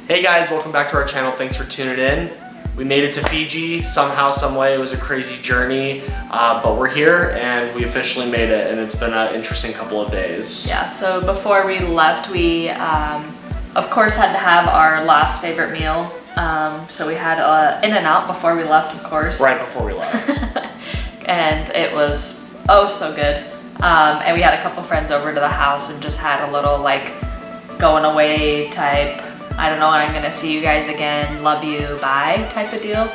Hey guys, welcome back to our channel. Thanks for tuning in. We made it to Fiji somehow, some way. It was a crazy journey, but we're here and we officially made it, and it's been an interesting couple of days. Yeah, so before we left, we of course had to have our last favorite meal. So we had In-N-Out before we left, of course. Right before we left. And it was oh so good. And we had a couple friends over to the house and just had a little like going away type, I don't know when I'm gonna see you guys again, love you, bye type of deal.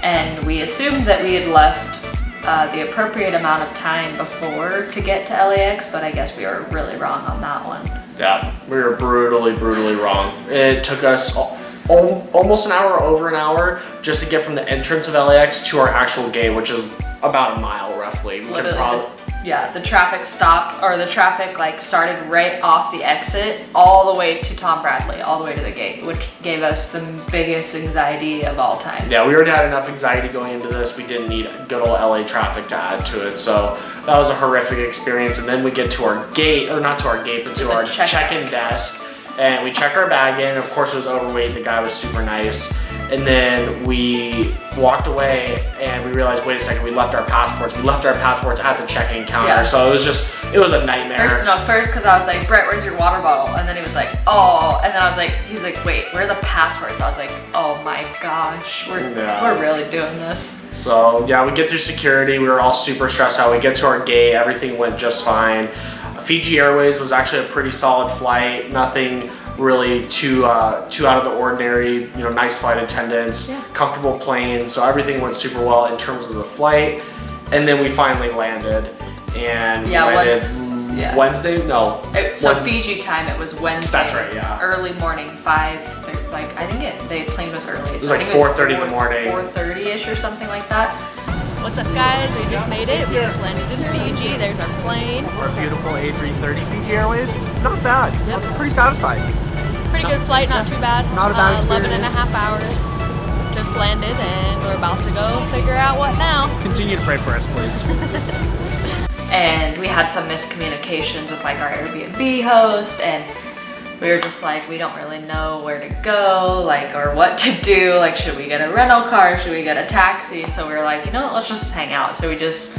And we assumed that we had left the appropriate amount of time before to get to LAX, but I guess we were really wrong on that one. Yeah, we were brutally wrong. It took us almost an hour, over an hour, just to get from the entrance of LAX to our actual gate, which is about a mile roughly. Yeah, the traffic stopped, or the traffic like started right off the exit all the way to Tom Bradley, all the way to the gate, which gave us the biggest anxiety of all time. Yeah, we already had enough anxiety going into this. We didn't need good old LA traffic to add to it. So that was a horrific experience. And then we get to our gate, or not to our gate, but to our check-in desk. And we check our bag in. Of course, it was overweight. The guy was super nice. And then we walked away and we realized, wait a second, we left our passports. We left our passports at the check-in counter. Yeah. So it was a nightmare. First, because I was like, Brett, where's your water bottle? And then he was like, oh. And then I was like, he's like, wait, where are the passports? I was like, oh my gosh, we're really doing this. So yeah, we get through security. We were all super stressed out. We get to our gate, everything went just fine. Fiji Airways was actually a pretty solid flight. Nothing really too out of the ordinary, you know, nice flight attendants, comfortable plane, so everything went super well in terms of the flight. And then we finally landed, and Wednesday? No. Fiji time, it was Wednesday. That's right, yeah. Early morning, 5, like I think the plane was early. It was like 4:30 in the morning. 4:30ish or something like that. What's up guys, we just made it. We just landed in Fiji. There's our plane. Our beautiful A330 Fiji Airways. Not bad. Yep. I'm pretty satisfied. Pretty good flight, not too bad. Not a bad experience. 11 and a half hours. Just landed and we're about to go figure out what now. Continue to pray for us, please. And we had some miscommunications with like our Airbnb host, and we were just like, we don't really know where to go, like, or what to do. Like, should we get a rental car? Should we get a taxi? So we were like, you know, let's just hang out. So we just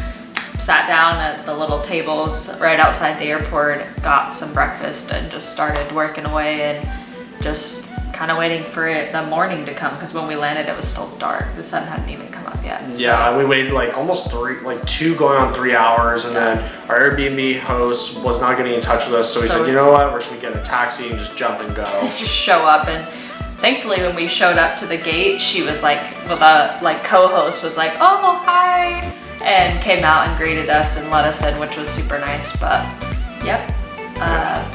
sat down at the little tables right outside the airport, got some breakfast, and just started working away and just kind of waiting for the morning to come, because when we landed it was still dark. The sun hadn't even come up yet. So. Yeah, we waited like almost 2 going on 3 hours, and then our Airbnb host was not getting in touch with us, so we said, you know what, we're just gonna get a taxi and just jump and go. Just show up. And thankfully when we showed up to the gate, she was like, well, the like co-host was like, oh, hi, and came out and greeted us and let us in, which was super nice. But yep.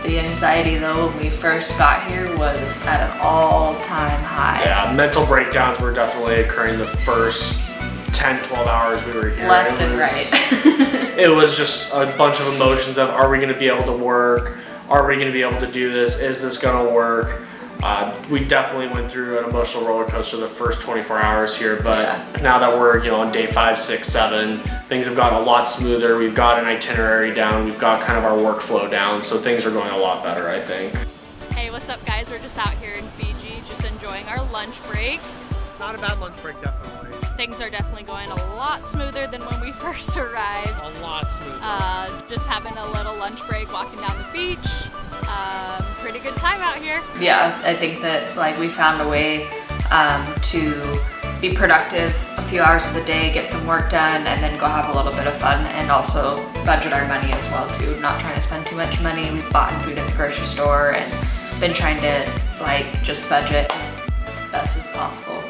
The anxiety though when we first got here was at an all-time high. Yeah, mental breakdowns were definitely occurring the first 10-12 hours we were here. Left and right. It was just a bunch of emotions of, are we going to be able to work? Are we going to be able to do this? Is this going to work? We definitely went through an emotional roller coaster the first 24 hours here, but now that we're, you know, on day 5, 6, 7, things have gotten a lot smoother. We've got an itinerary down. We've got kind of our workflow down, so things are going a lot better, I think. Hey, what's up guys? We're just out here in Fiji, just enjoying our lunch break. Not a bad lunch break, definitely. Things are definitely going a lot smoother than when we first arrived. A lot smoother. Just having a little lunch break, walking down the beach. Pretty good time out here. Yeah, I think that like we found a way to be productive a few hours of the day, get some work done, and then go have a little bit of fun, and also budget our money as well too. Not trying to spend too much money. We've bought food at the grocery store and been trying to like just budget as best as possible.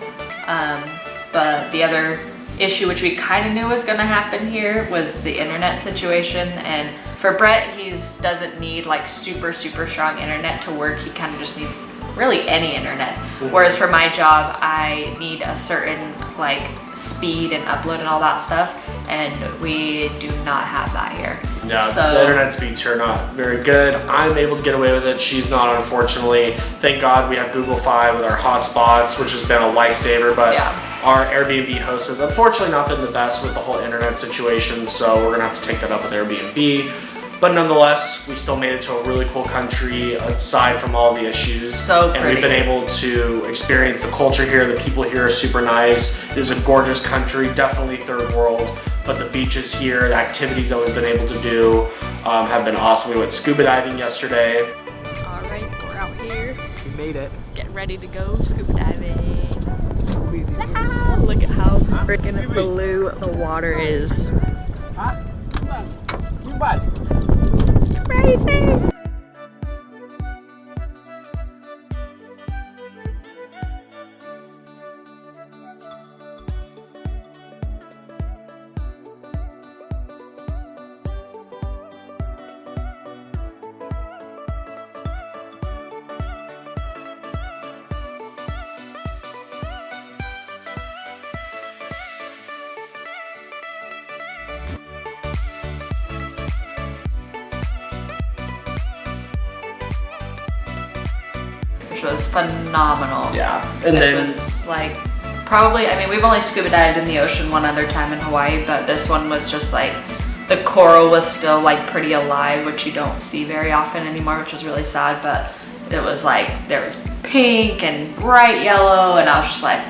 But the other issue, which we kind of knew was going to happen here, was the internet situation. And for Brett, he doesn't need like super strong internet to work. He kind of just needs really any internet. Whereas for my job, I need a certain like speed and upload and all that stuff, and we do not have that here. Yeah, So the internet speeds here are not very good. I'm able to get away with it. She's not, unfortunately. Thank God we have Google Fi with our hotspots, which has been a lifesaver. But our Airbnb host has unfortunately not been the best with the whole internet situation. So we're gonna have to take that up with Airbnb. But nonetheless, we still made it to a really cool country aside from all the issues. So pretty. And we've been able to experience the culture here. The people here are super nice. It is a gorgeous country, definitely third world. But the beaches here, the activities that we've been able to do have been awesome. We went scuba diving yesterday. All right, we're out here. We made it. Getting ready to go scuba diving. Ah, look at how freaking blue the water is. It's crazy. which was phenomenal. Yeah, and it then was like probably, I mean, we've only scuba dived in the ocean one other time in Hawaii, but this one was just like the coral was still like pretty alive, which you don't see very often anymore, which was really sad. But it was like there was pink and bright yellow, and I was just like,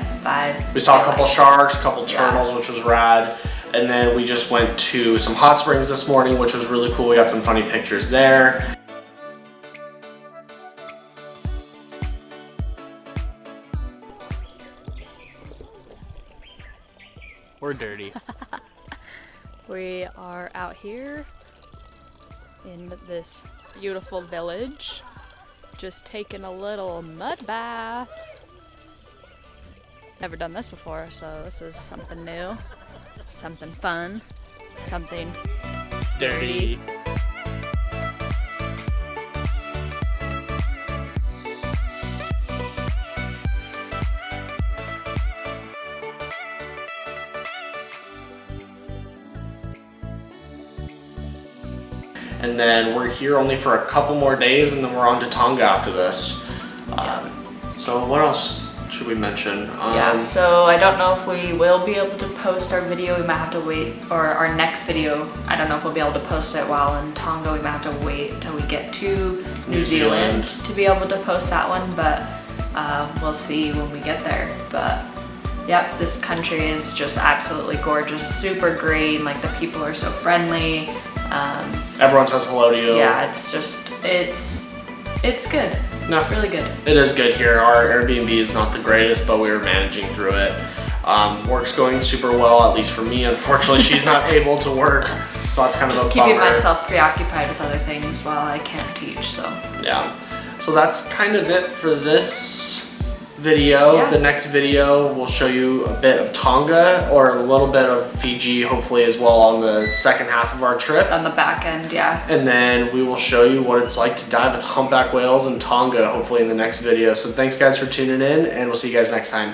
we saw a couple sharks, a couple turtles, which was rad. And then we just went to some hot springs this morning, which was really cool. We got some funny pictures there. We're dirty. We are out here in this beautiful village, just taking a little mud bath. Never done this before, so this is something new, something fun, something dirty. And then we're here only for a couple more days, and then we're on to Tonga after this. So what else should we mention? Yeah, so I don't know if we will be able to post our video. We might have to wait, or our next video, I don't know if we'll be able to post it while in Tonga. We might have to wait until we get to New Zealand to be able to post that one, but we'll see when we get there. But yep, this country is just absolutely gorgeous, super green, like the people are so friendly. Everyone says hello to you. Yeah, it's just, it's good. No, it's really good. It is good here. Our Airbnb is not the greatest, but we're managing through it. Work's going super well, at least for me. Unfortunately, she's not able to work, so that's kind of a bummer. Just keeping myself preoccupied with other things while I can't teach, so. Yeah, so that's kind of it for this video. Yeah. The next video will show you a bit of Tonga, or a little bit of Fiji, hopefully as well, on the second half of our trip. On the back end, yeah. And then we will show you what it's like to dive with humpback whales in Tonga, hopefully in the next video. So thanks guys for tuning in, and we'll see you guys next time.